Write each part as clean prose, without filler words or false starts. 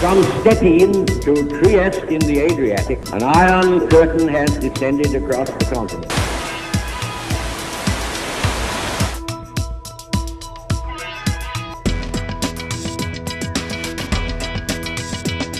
From Stettin to Trieste in the Adriatic, an iron curtain has descended across the continent.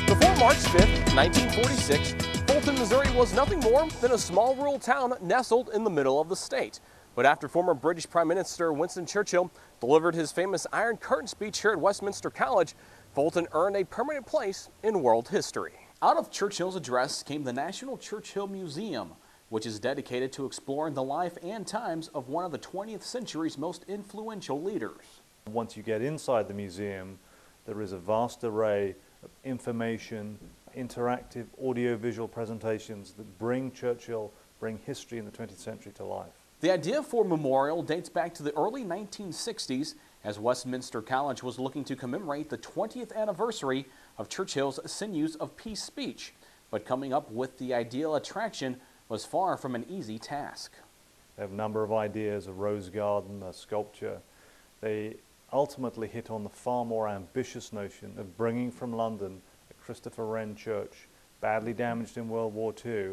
Before March 5th, 1946, Fulton, Missouri was nothing more than a small rural town nestled in the middle of the state. But after former British Prime Minister Winston Churchill delivered his famous Iron Curtain speech here at Westminster College, Fulton earned a permanent place in world history. Out of Churchill's address came the National Churchill Museum, which is dedicated to exploring the life and times of one of the 20th century's most influential leaders. Once you get inside the museum, there is a vast array of information, interactive audio-visual presentations that bring Churchill, bring history in the 20th century to life. The idea for a memorial dates back to the early 1960s as Westminster College was looking to commemorate the 20th anniversary of Churchill's Sinews of Peace speech. But coming up with the ideal attraction was far from an easy task. They have a number of ideas, a rose garden, a sculpture. They ultimately hit on the far more ambitious notion of bringing from London a Christopher Wren church, badly damaged in World War II,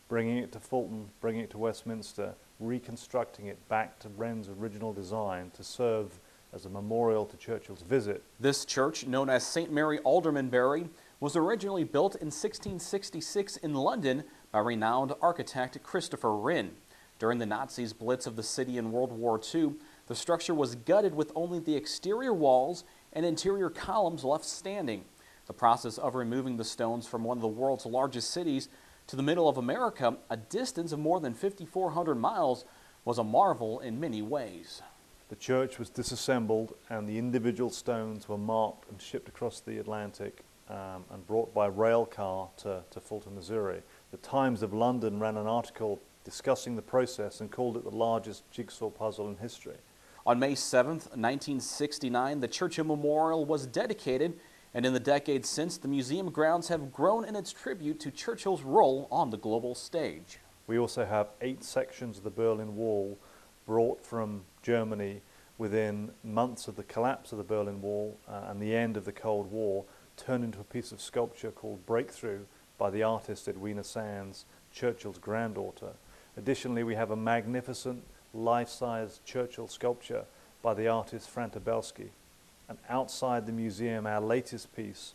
bringing it to Fulton, bringing it to Westminster, reconstructing it back to Wren's original design to serve as a memorial to Churchill's visit. This church, known as St. Mary Aldermanbury, was originally built in 1666 in London by renowned architect Christopher Wren. During the Nazis' Blitz of the city in World War II, the structure was gutted with only the exterior walls and interior columns left standing. The process of removing the stones from one of the world's largest cities to the middle of America, a distance of more than 5,400 miles, was a marvel in many ways. The church was disassembled and the individual stones were marked and shipped across the Atlantic and brought by rail car to Fulton, Missouri. The Times of London ran an article discussing the process and called it the largest jigsaw puzzle in history. On May 7th, 1969, the Churchill Memorial was dedicated, and in the decades since, the museum grounds have grown in its tribute to Churchill's role on the global stage. We also have 8 sections of the Berlin Wall brought from Germany within months of the collapse of the Berlin Wall and the end of the Cold War, turned into a piece of sculpture called Breakthrough by the artist Edwina Sands, Churchill's granddaughter. Additionally, we have a magnificent life-size Churchill sculpture by the artist Frantabelski. And outside the museum, our latest piece,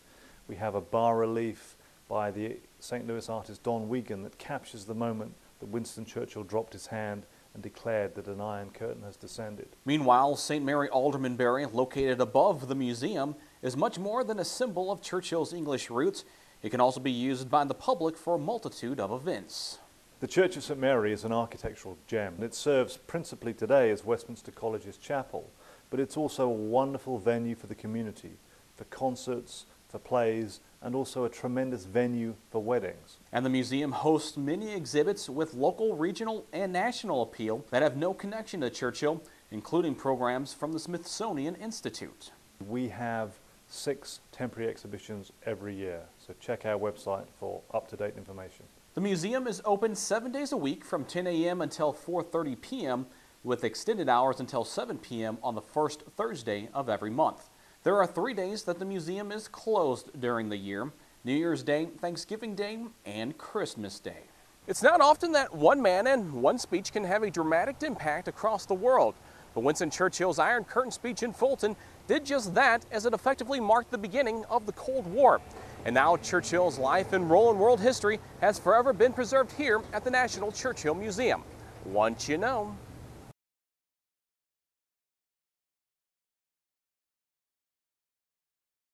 we have a bas-relief by the St. Louis artist Don Wigan that captures the moment that Winston Churchill dropped his hand and declared that an iron curtain has descended. Meanwhile, St. Mary Aldermanbury, located above the museum, is much more than a symbol of Churchill's English roots. It can also be used by the public for a multitude of events. The Church of St. Mary is an architectural gem. It serves principally today as Westminster College's chapel, but it's also a wonderful venue for the community, for concerts, for plays, and also a tremendous venue for weddings. And the museum hosts many exhibits with local, regional, and national appeal that have no connection to Churchill, including programs from the Smithsonian Institute. We have 6 temporary exhibitions every year, so check our website for up-to-date information. The museum is open 7 days a week from 10 a.m. until 4:30 p.m. with extended hours until 7 p.m. on the first Thursday of every month. There are 3 days that the museum is closed during the year: New Year's Day, Thanksgiving Day, and Christmas Day. It's not often that one man and one speech can have a dramatic impact across the world, but Winston Churchill's Iron Curtain speech in Fulton did just that, as it effectively marked the beginning of the Cold War. And now Churchill's life and role in world history has forever been preserved here at the National Churchill Museum. Once you know.